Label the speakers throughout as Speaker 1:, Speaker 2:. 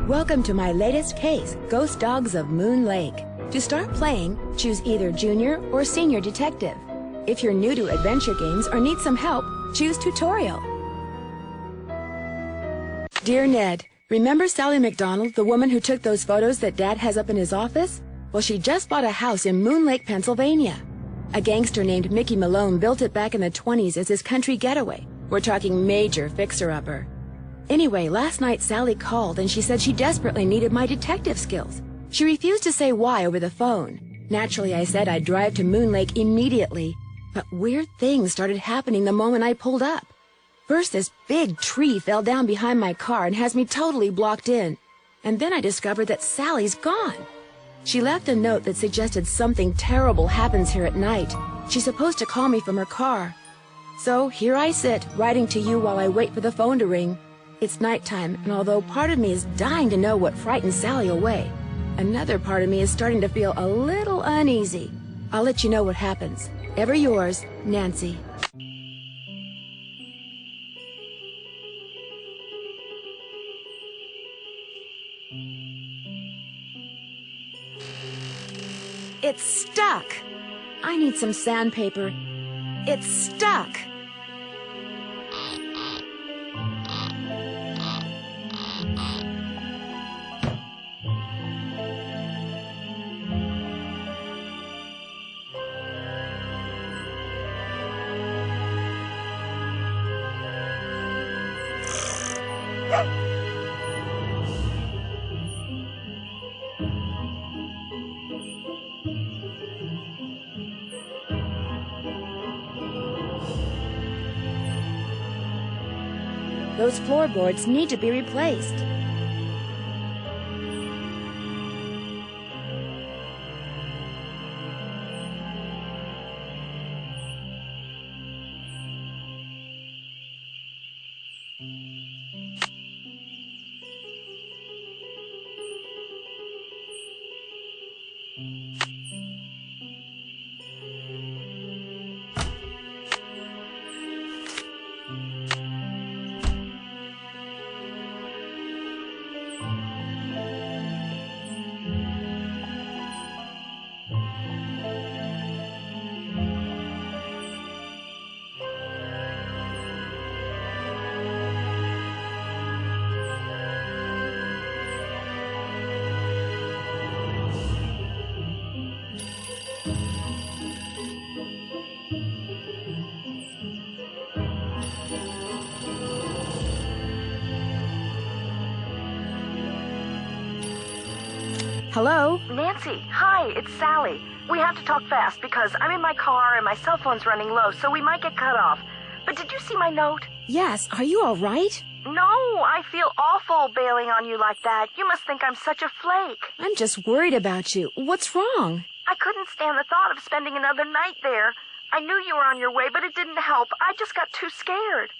Speaker 1: Welcome to my latest case, Ghost Dogs of Moon Lake. To start playing, choose either Junior or Senior Detective. If you're new to adventure games or need some help, choose Tutorial. Dear Ned, remember Sally McDonald, the woman who took those photos that Dad has up in his office? Well, she just bought a house in Moon Lake, Pennsylvania. A gangster named Mickey Malone built it back in the 1920s as his country getaway. We're talking major fixer-upper. Anyway, last night Sally called and she said she desperately needed my detective skills. She refused to say why over the phone. Naturally, I said I'd drive to Moon Lake immediately. But weird things started happening the moment I pulled up. First, this big tree fell down behind my car and has me totally blocked in. And then I discovered that Sally's gone. She left a note that suggested something terrible happens here at night. She's supposed to call me from her car. So here I sit, writing to you while I wait for the phone to ring. It's nighttime, and although part of me is dying to know what frightened Sally away, another part of me is starting to feel a little uneasy. I'll let you know what happens. Ever yours, Nancy. It's stuck. I need some sandpaper. It's stuck. Those floorboards need to be replaced. Hello?
Speaker 2: Nancy, hi, it's Sally. We have to talk fast because I'm in my car and my cell phone's running low, so we might get cut off. But did you see my note?
Speaker 1: Yes, are you all right?
Speaker 2: No, I feel awful bailing on you like that. You must think I'm such a flake.
Speaker 1: I'm just worried about you. What's wrong?
Speaker 2: I couldn't stand the thought of spending another night there. I knew you were on your way, but it didn't help. I just got too scared.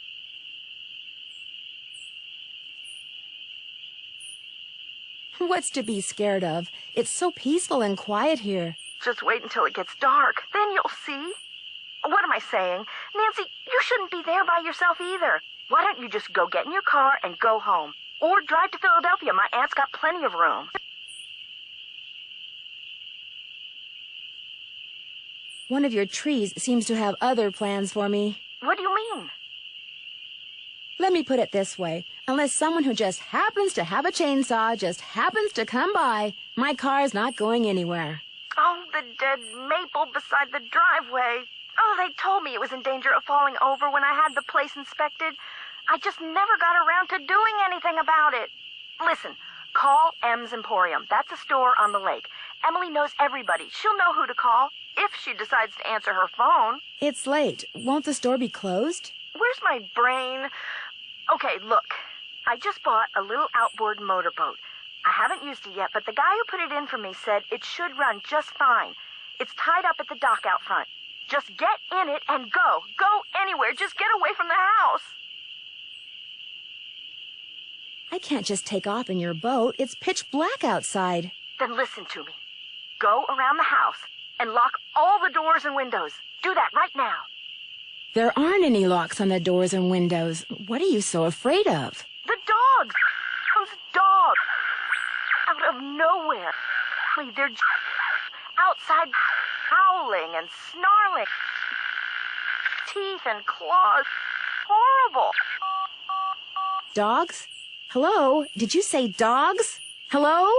Speaker 1: What's to be scared of? It's so peaceful and quiet here.
Speaker 2: Just wait until it gets dark. Then you'll see. What am I saying? Nancy, you shouldn't be there by yourself either. Why don't you just go get in your car and go home? Or drive to Philadelphia. My aunt's got plenty of room.
Speaker 1: One of your trees seems to have other plans for me.
Speaker 2: What do you mean?
Speaker 1: Let me put it this way. Unless someone who just happens to have a chainsaw just happens to come by, my car's not going anywhere.
Speaker 2: Oh, the dead maple beside the driveway. Oh, they told me it was in danger of falling over when I had the place inspected. I just never got around to doing anything about it. Listen, call M's Emporium. That's a store on the lake. Emily knows everybody. She'll know who to call if she decides to answer her phone.
Speaker 1: It's late. Won't the store be closed?
Speaker 2: Where's my brain? Okay, look. I just bought a little outboard motorboat. I haven't used it yet, but the guy who put it in for me said it should run just fine. It's tied up at the dock out front. Just get in it and go. Go anywhere. Just get away from the house.
Speaker 1: I can't just take off in your boat. It's pitch black outside.
Speaker 2: Then listen to me. Go around the house and lock all the doors and windows. Do that right now.
Speaker 1: There aren't any locks on the doors and windows. What are you so afraid of?
Speaker 2: The dogs. Those dogs. out of nowhere. They're outside howling and snarling. Teeth and claws. Horrible.
Speaker 1: Dogs? Hello? Did you say dogs? Hello?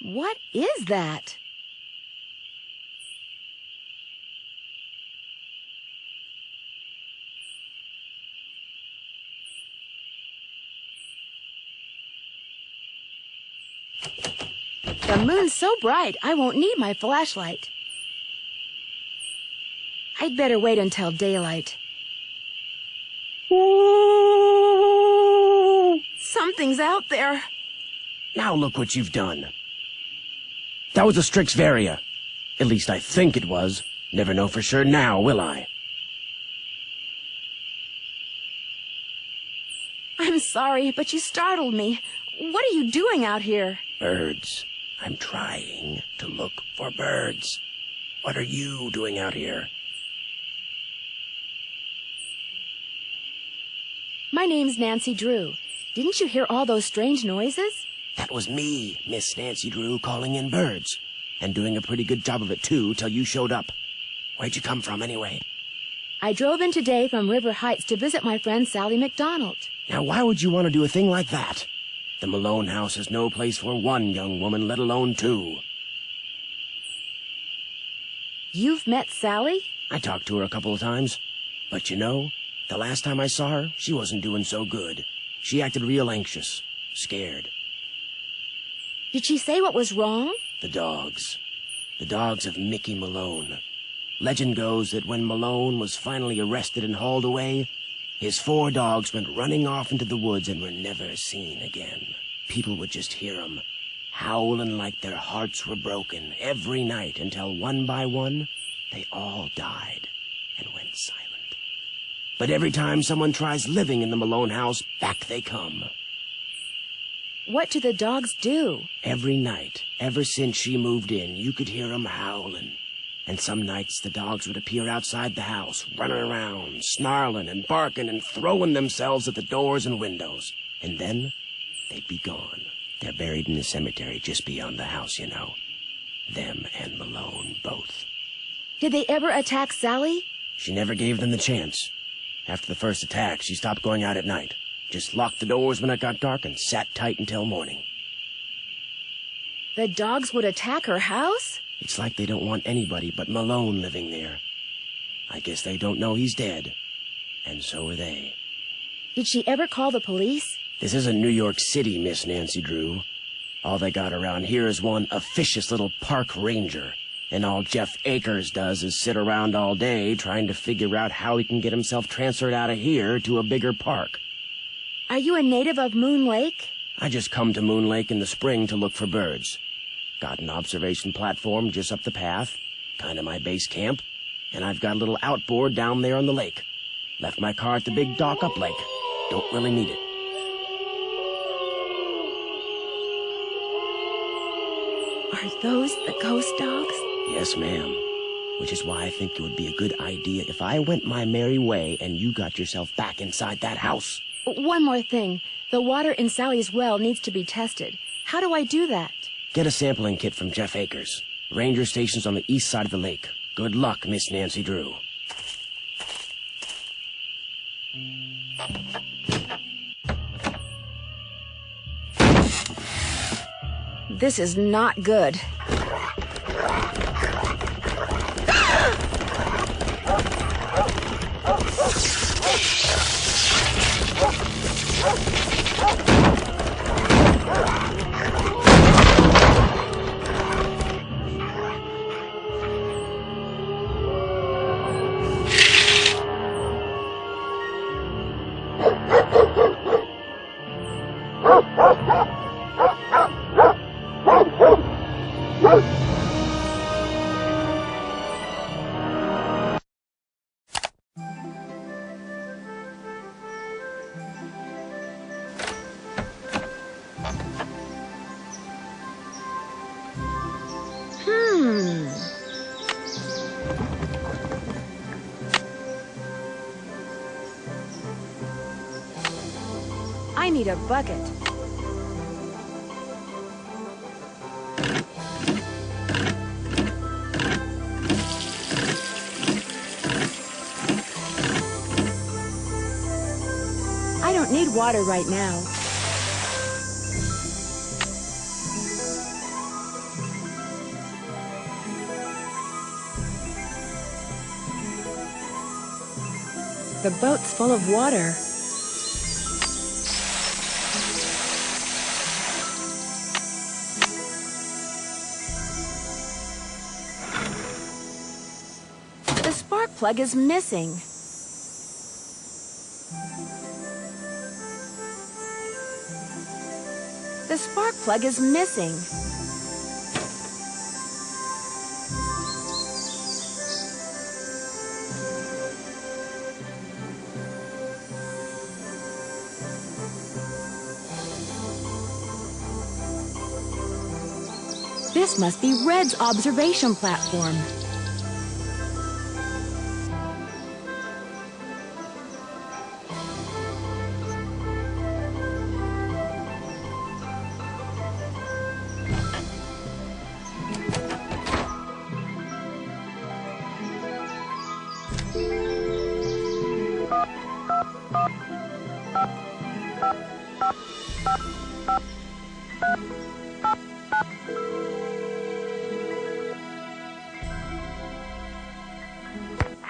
Speaker 1: What is that? The moon's so bright, I won't need my flashlight. I'd better wait until daylight. Something's out there.
Speaker 3: Now look what you've done. That was a Strix Varia. At least I think it was. Never know for sure now, will I?
Speaker 1: I'm sorry, but you startled me. What are you doing out here?
Speaker 3: Birds. I'm trying to look for birds. What are you doing out here?
Speaker 1: My name's Nancy Drew. Didn't you hear all those strange noises?
Speaker 3: That was me, Miss Nancy Drew, calling in birds. And doing a pretty good job of it, too, till you showed up. Where'd you come from, anyway?
Speaker 1: I drove in today from River Heights to visit my friend Sally McDonald.
Speaker 3: Now, why would you want to do a thing like that? The Malone house is no place for one young woman, let alone two.
Speaker 1: You've met Sally?
Speaker 3: I talked to her a couple of times. But you know, the last time I saw her, she wasn't doing so good. She acted real anxious, scared.
Speaker 1: Did she say what was wrong?
Speaker 3: The dogs. The dogs of Mickey Malone. Legend goes that when Malone was finally arrested and hauled away, his 4 dogs went running off into the woods and were never seen again. People would just hear them, howling like their hearts were broken every night until one by one, they all died and went silent. But every time someone tries living in the Malone house, back they come.
Speaker 1: What do the dogs do?
Speaker 3: Every night, ever since she moved in, you could hear them howling. And some nights the dogs would appear outside the house, running around, snarling and barking and throwing themselves at the doors and windows. And then they'd be gone. They're buried in the cemetery just beyond the house, you know. Them and Malone both.
Speaker 1: Did they ever attack Sally?
Speaker 3: She never gave them the chance. After the first attack, she stopped going out at night. Just locked the doors when it got dark and sat tight until morning.
Speaker 1: The dogs would attack her house?
Speaker 3: It's like they don't want anybody but Malone living there. I guess they don't know he's dead. And so are they.
Speaker 1: Did she ever call the police?
Speaker 3: This isn't New York City, Miss Nancy Drew. All they got around here is one officious little park ranger. And all Jeff Akers does is sit around all day trying to figure out how he can get himself transferred out of here to a bigger park.
Speaker 1: Are you a native of Moon Lake?
Speaker 3: I just come to Moon Lake in the spring to look for birds. Got an observation platform just up the path, kind of my base camp, and I've got a little outboard down there on the lake. Left my car at the big dock up lake. Don't really need it.
Speaker 1: Are those the ghost dogs?
Speaker 3: Yes, ma'am. Which is why I think it would be a good idea if I went my merry way and you got yourself back inside that house.
Speaker 1: One more thing. The water in Sally's well needs to be tested. How do I do that?
Speaker 3: Get a sampling kit from Jeff Akers. Ranger station's on the east side of the lake. Good luck, Miss Nancy Drew.
Speaker 1: This is not good. I need a bucket. I don't need water right now. The boat's full of water. The spark plug is missing. The spark plug is missing. This must be Red's observation platform.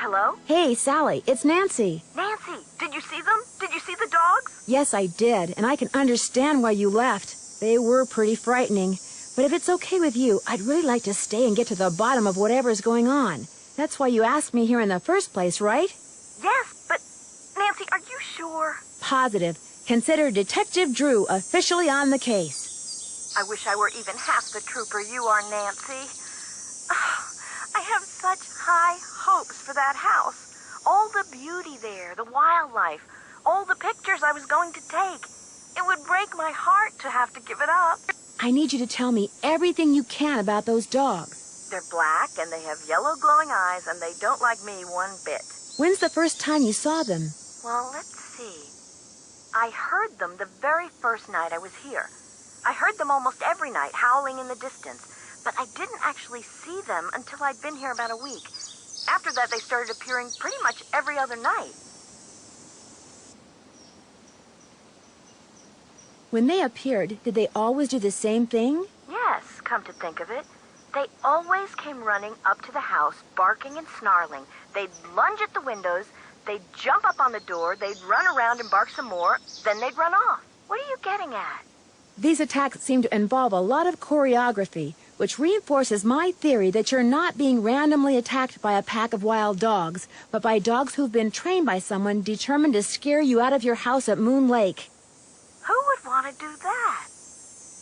Speaker 2: Hello?
Speaker 1: Hey, Sally, it's Nancy.
Speaker 2: Nancy, did you see them? Did you see the dogs?
Speaker 1: Yes, I did, and I can understand why you left. They were pretty frightening. But if it's okay with you, I'd really like to stay and get to the bottom of whatever's going on. That's why you asked me here in the first place, right?
Speaker 2: Yes, but Nancy, are you sure?
Speaker 1: Positive. Consider Detective Drew officially on the case.
Speaker 2: I wish I were even half the trooper you are, Nancy. Oh, I have such high hopes for that house. All the beauty there, the wildlife, all the pictures I was going to take. It would break my heart to have to give it up.
Speaker 1: I need you to tell me everything you can about those dogs.
Speaker 2: They're black, and they have yellow glowing eyes, and they don't like me one bit.
Speaker 1: When's the first time you saw them?
Speaker 2: Well, let's see. I heard them the very first night I was here. I heard them almost every night, howling in the distance. But I didn't actually see them until I'd been here about a week. After that, they started appearing pretty much every other night.
Speaker 1: When they appeared, did they always do the same thing?
Speaker 2: Yes, come to think of it. They always came running up to the house, barking and snarling. They'd lunge at the windows, they'd jump up on the door, they'd run around and bark some more, then they'd run off. What are you getting at?
Speaker 1: These attacks seem to involve a lot of choreography, which reinforces my theory that you're not being randomly attacked by a pack of wild dogs, but by dogs who've been trained by someone determined to scare you out of your house at Moon Lake.
Speaker 2: Who would want to do that?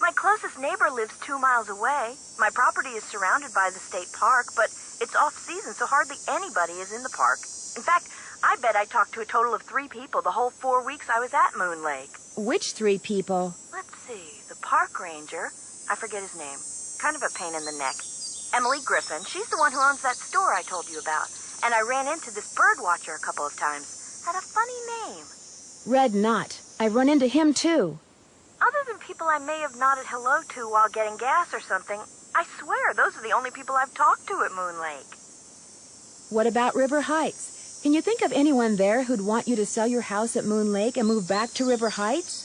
Speaker 2: My closest neighbor lives 2 miles away. My property is surrounded by the state park, but it's off-season, so hardly anybody is in the park. In fact, I bet I talked to a total of 3 people the whole 4 weeks I was at Moon Lake.
Speaker 1: Which 3 people?
Speaker 2: Let's see, the park ranger, I forget his name, kind of a pain in the neck. Emily Griffin, she's the one who owns that store I told you about. And I ran into this bird watcher a couple of times. Had a funny name.
Speaker 1: Red Knot. I run into him too.
Speaker 2: Other than people I may have nodded hello to while getting gas or something, I swear those are the only people I've talked to at Moon Lake.
Speaker 1: What about River Heights? Can you think of anyone there who'd want you to sell your house at Moon Lake and move back to River Heights?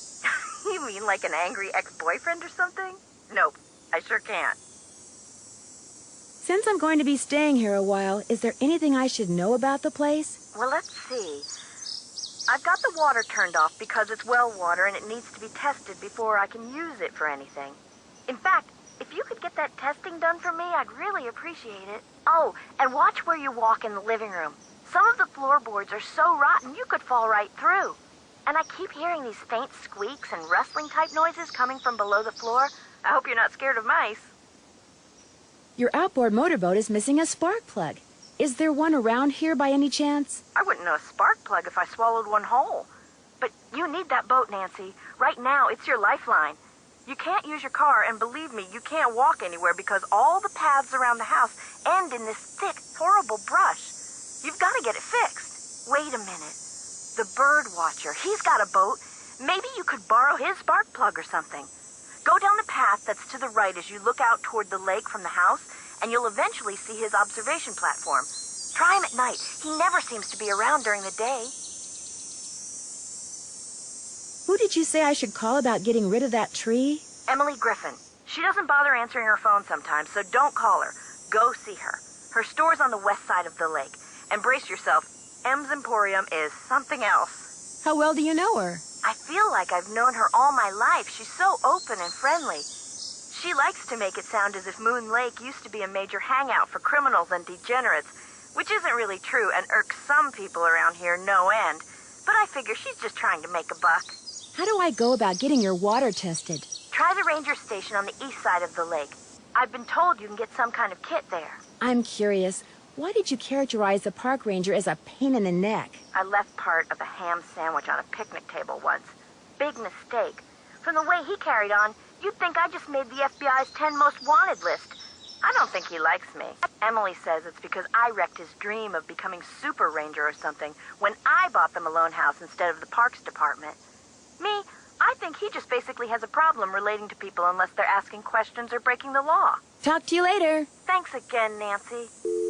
Speaker 2: You mean like an angry ex-boyfriend or something? Nope, I sure can't.
Speaker 1: Since I'm going to be staying here a while, is there anything I should know about the place?
Speaker 2: Well, let's see. I've got the water turned off because it's well water and it needs to be tested before I can use it for anything. In fact, if you could get that testing done for me, I'd really appreciate it. Oh, and watch where you walk in the living room. Some of the floorboards are so rotten you could fall right through. And I keep hearing these faint squeaks and rustling type noises coming from below the floor. I hope you're not scared of mice.
Speaker 1: Your outboard motorboat is missing a spark plug. Is there one around here by any chance?
Speaker 2: I wouldn't know a spark plug if I swallowed one whole. But you need that boat, Nancy. Right now, it's your lifeline. You can't use your car, and believe me, you can't walk anywhere because all the paths around the house end in this thick, horrible brush. You've got to get it fixed. Wait a minute. The bird watcher, he's got a boat. Maybe you could borrow his spark plug or something. Go down the path that's to the right as you look out toward the lake from the house, and you'll eventually see his observation platform. Try him at night. He never seems to be around during the day.
Speaker 1: Who did you say I should call about getting rid of that tree?
Speaker 2: Emily Griffin. She doesn't bother answering her phone sometimes, so don't call her. Go see her. Her store's on the west side of the lake. And brace yourself, M's Emporium is something else.
Speaker 1: How well do you know her?
Speaker 2: I feel like I've known her all my life. She's so open and friendly. She likes to make it sound as if Moon Lake used to be a major hangout for criminals and degenerates, which isn't really true and irks some people around here no end. But I figure she's just trying to make a buck.
Speaker 1: How do I go about getting your water tested?
Speaker 2: Try the ranger station on the east side of the lake. I've been told you can get some kind of kit there.
Speaker 1: I'm curious. Why did you characterize the park ranger as a pain in the neck?
Speaker 2: I left part of a ham sandwich on a picnic table once. Big mistake. From the way he carried on, you'd think I just made the FBI's 10 most wanted list. I don't think he likes me. Emily says it's because I wrecked his dream of becoming super ranger or something when I bought the Malone house instead of the parks department. Me, I think he just basically has a problem relating to people unless they're asking questions or breaking the law.
Speaker 1: Talk to you later.
Speaker 2: Thanks again, Nancy.